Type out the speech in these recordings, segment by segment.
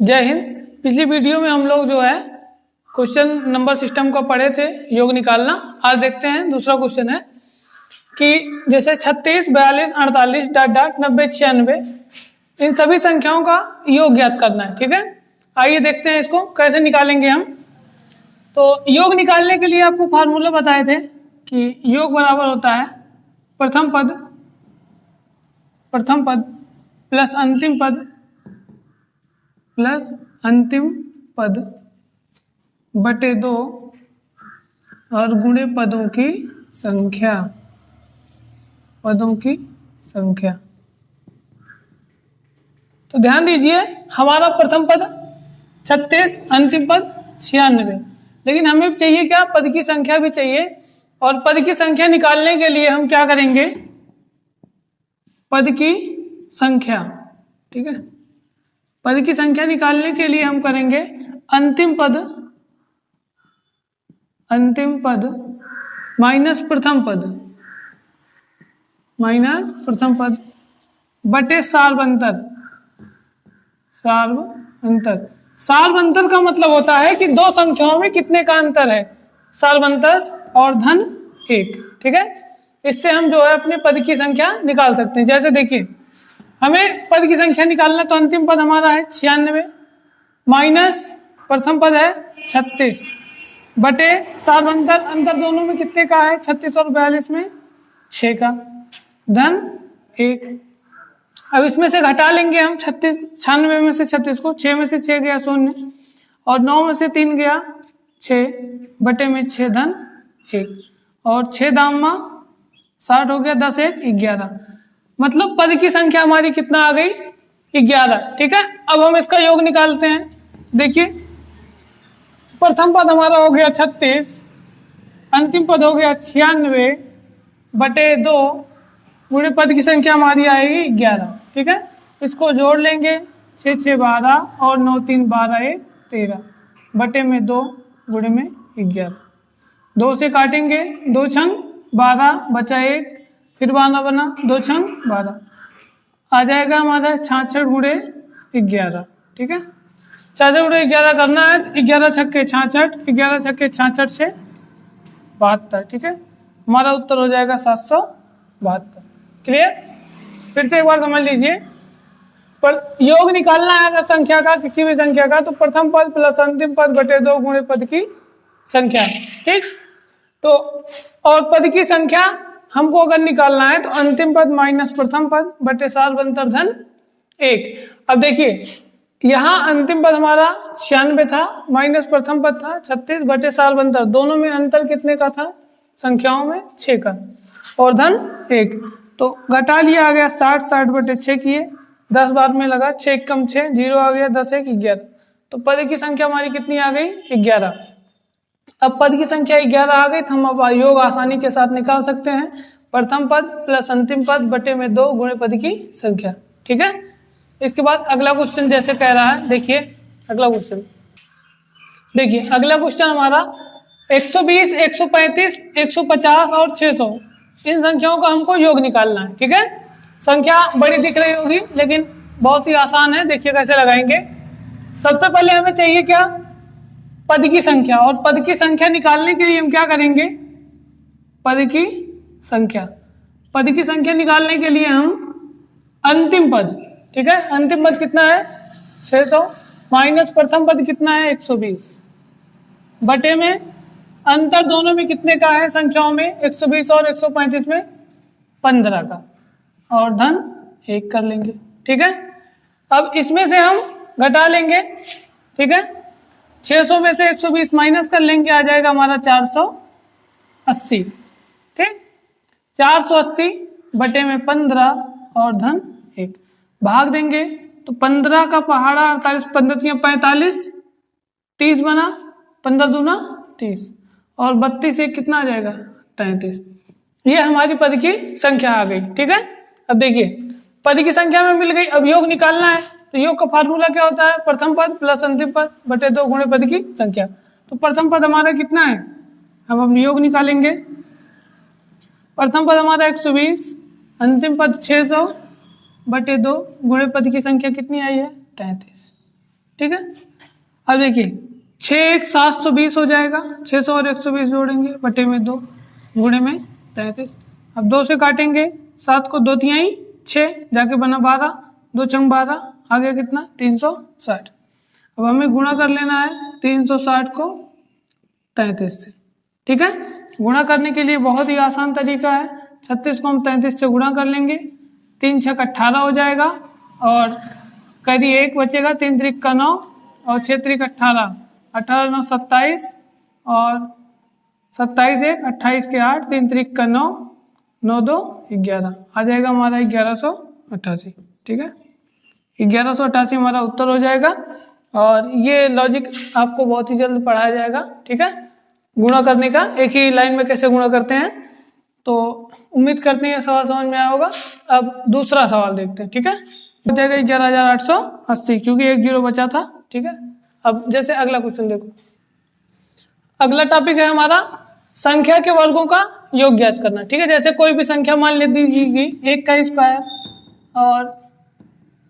जय हिंद। पिछली वीडियो में हम लोग जो है क्वेश्चन नंबर सिस्टम को पढ़े थे, योग निकालना। आज देखते हैं दूसरा क्वेश्चन है कि जैसे 36, 42, 48, डॉट डॉट 90, 96 इन सभी संख्याओं का योग ज्ञात करना है। ठीक है, आइए देखते हैं इसको कैसे निकालेंगे हम। तो योग निकालने के लिए आपको फार्मूला बताए थे कि योग बराबर होता है प्रथम पद प्लस अंतिम पद बटे 2 और गुणे पदों की संख्या। तो ध्यान दीजिए, हमारा प्रथम पद 36, अंतिम पद 96, लेकिन हमें चाहिए क्या? पद की संख्या भी चाहिए। और पद की संख्या निकालने के लिए हम क्या करेंगे? पद की संख्या, ठीक है, पद की संख्या निकालने के लिए हम करेंगे अंतिम पद माइनस प्रथम पद बटे सार्वंतर। सार्वंतर का मतलब होता है कि दो संख्याओं में कितने का अंतर है, सार्वंतर और धन 1। ठीक है, इससे हम जो है अपने पद की संख्या निकाल सकते हैं। जैसे देखिए, हमें पद की संख्या निकालना, तो अंतिम पद हमारा है 96 माइनस प्रथम पद है 36 बटे सार्वंतर, अंतर दोनों में कितने का है? 36 और 42 में 6 का, धन 1। अब इसमें से घटा लेंगे हम 96 में से 36 को, 6 में से 6 गया 0 और 9 में से 3 गया 6 बटे में 6 धन 1 और 6 दाम 60 हो गया, 10 1 11। मतलब पद की संख्या हमारी कितना आ गई? 11। ठीक है, अब हम इसका योग निकालते हैं। देखिए, प्रथम पद हमारा हो गया 36, अंतिम पद हो गया 96 बटे 2 गुणे पद की संख्या हमारी आएगी 11। ठीक है, इसको जोड़ लेंगे, 6 6 12 और 9 3 12 1 13 बटे में 2 गुणे में 11। 2 से काटेंगे, 2 छंग 12 बचा 1, फिर 12 बना, 2 छंग 12 आ जाएगा हमारा 66 गुणे 11। ठीक है, 66 गुणे 11 करना है, 11 छक्के 66, 11 छक्के 66 से 72। ठीक है, हमारा उत्तर हो जाएगा 772। क्लियर? फिर से एक बार समझ लीजिए, पर योग निकालना है अगर संख्या का, किसी भी संख्या का, तो प्रथम पद प्लस अंतिम पद बटे 2 गुणे पद की संख्या। ठीक, तो और पद की संख्या हमको अगर निकालना है तो अंतिम पद माइनस प्रथम पद बटे सार्वंतर धन 1। अब देखिए, यहाँ अंतिम पद हमारा 96 था, माइनस प्रथम पद था 36 बटे सार्वंतर, दोनों में अंतर कितने का था? संख्याओं में 6 का और धन 1। तो घटा लिया, आ गया 60 बटे 6 किए, 10 बार में लगा, 6 कम 6 0 आ गया, 10 1 11। तो पद की संख्या हमारी कितनी आ गई? 11। अब पद की संख्या 11 आ गई, तो हम अब योग आसानी के साथ निकाल सकते हैं। प्रथम पद प्लस अंतिम पद बटे में 2 गुणे पद की संख्या। ठीक है, इसके बाद अगला क्वेश्चन जैसे कह रहा है, देखिए अगला क्वेश्चन। देखिए अगला क्वेश्चन हमारा 120, 135, 150 और 600 इन संख्याओं का हमको योग निकालना है। ठीक है, संख्या बड़ी दिख रही होगी लेकिन बहुत ही आसान है। देखिए कैसे लगाएंगे। सबसे पहले हमें चाहिए क्या? पद की संख्या। और पद की संख्या निकालने के लिए हम क्या करेंगे? पद की संख्या निकालने के लिए हम अंतिम पद, ठीक है, अंतिम पद कितना है? 600 माइनस प्रथम पद कितना है? 120 बटे में अंतर दोनों में कितने का है संख्याओं में? 120 और 135 में 15 का और धन 1 कर लेंगे। ठीक है, अब इसमें से हम घटा लेंगे। ठीक है, 600 में से 120 माइनस कर लेंगे, आ जाएगा हमारा 480। ठीक, 480 बटे में 15 और धन 1 भाग देंगे, तो 15 का पहाड़ा 48, 15 45, 30 बना, 15 दूना 30 और 32 से कितना आ जाएगा? 33। ये हमारी पद की संख्या आ गई। ठीक है, अब देखिए पद की संख्या में मिल गई। अब योग निकालना है, तो योग का फार्मूला क्या होता है? प्रथम पद प्लस अंतिम पद बटे 2 गुणे पद की संख्या। तो प्रथम पद हमारा कितना है? हम योग निकालेंगे। प्रथम पद हमारा 120, अंतिम पद 600 बटे 2 गुणे पद की संख्या कितनी आई है? 33। ठीक है। अब देखिए 6 1 720 हो जाएगा, 600 और 120 जोड़ेंगे, बटे में 2, गुणे में 33। अब 2 से काटेंगे, 7 को 2 तिहाई 6, जाके बना 12, 2 छंग 12, आ गया कितना 360। अब हमें गुणा कर लेना है 360 को 33 से, ठीक है। गुणा करने के लिए बहुत ही आसान तरीका है, 36 को हम 33 से गुणा कर लेंगे, 3 6 18 हो जाएगा, और कभी 1 बचेगा, 3 3 का 9 और 6 3 18, 18 9 27, और 27 1 28 के 8, 3 3 का 9, 9 2 11, आ जाएगा हमारा 1188, ठीक है। 1188 हमारा उत्तर हो जाएगा। और ये लॉजिक आपको बहुत ही जल्द पढ़ाया जाएगा, ठीक है। गुणा करने का एक ही लाइन में कैसे गुणा करते हैं, तो उम्मीद करते हैं ये सवाल समझ में आया होगा। अब दूसरा सवाल देखते हैं, ठीक है। हो जाएगा 11,880, क्योंकि 1 0 बचा था, ठीक है। अब जैसे अगला क्वेश्चन देखो, अगला टॉपिक है हमारा संख्या के वर्गों का योग ज्ञात करना, ठीक है। जैसे कोई भी संख्या मान ले दीजिए, 1 का स्क्वायर और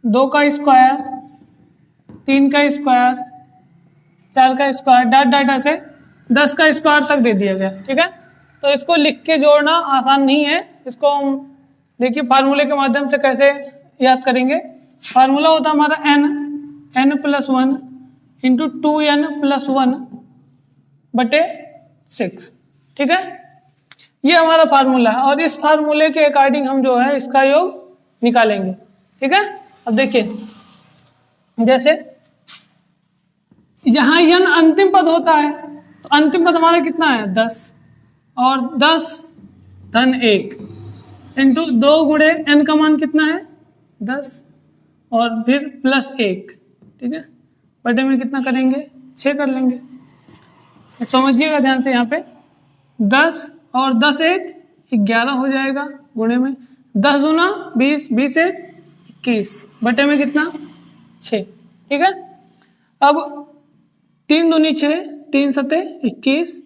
2 का स्क्वायर, 3 का स्क्वायर, 4 का स्क्वायर, डाट डाट ऐसे 10 का स्क्वायर तक दे दिया गया, ठीक है। तो इसको लिख के जोड़ना आसान नहीं है, इसको हम देखिए फार्मूले के माध्यम से कैसे याद करेंगे। फार्मूला होता है हमारा n + 1 इंटू 2n + 1 बटे 6, ठीक है। ये हमारा फार्मूला है, और इस फार्मूले के अकॉर्डिंग हम जो है इसका योग निकालेंगे, ठीक है। अब देखिए जैसे यहाँ n अंतिम पद होता है, तो अंतिम पद हमारा कितना है 10, और 10 धन 1 इंटू 2 गुणे n का मान कितना है 10, और फिर प्लस 1, ठीक है, बटे में कितना करेंगे 6 कर लेंगे। अब समझिएगा ध्यान से, यहाँ पे 10 और 10 1 11 हो जाएगा, गुणे में 10 दूना 20, 20 1 21, बटे में कितना 6, ठीक है। अब 3 दूनी 6, 3 7 21,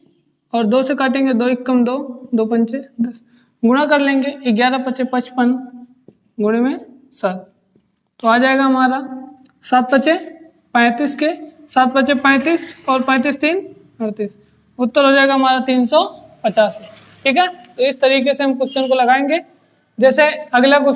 और 2 से काटेंगे 2 1 कम 2, 2 5 10, गुणा कर लेंगे 11 5 55, गुणे में 7, तो आ जाएगा हमारा 7 5 35 के 7 5 35 और 35 3 38, उत्तर हो जाएगा हमारा 385, ठीक है। तो इस तरीके से हम क्वेश्चन को लगाएंगे। जैसे अगला क्वेश्चन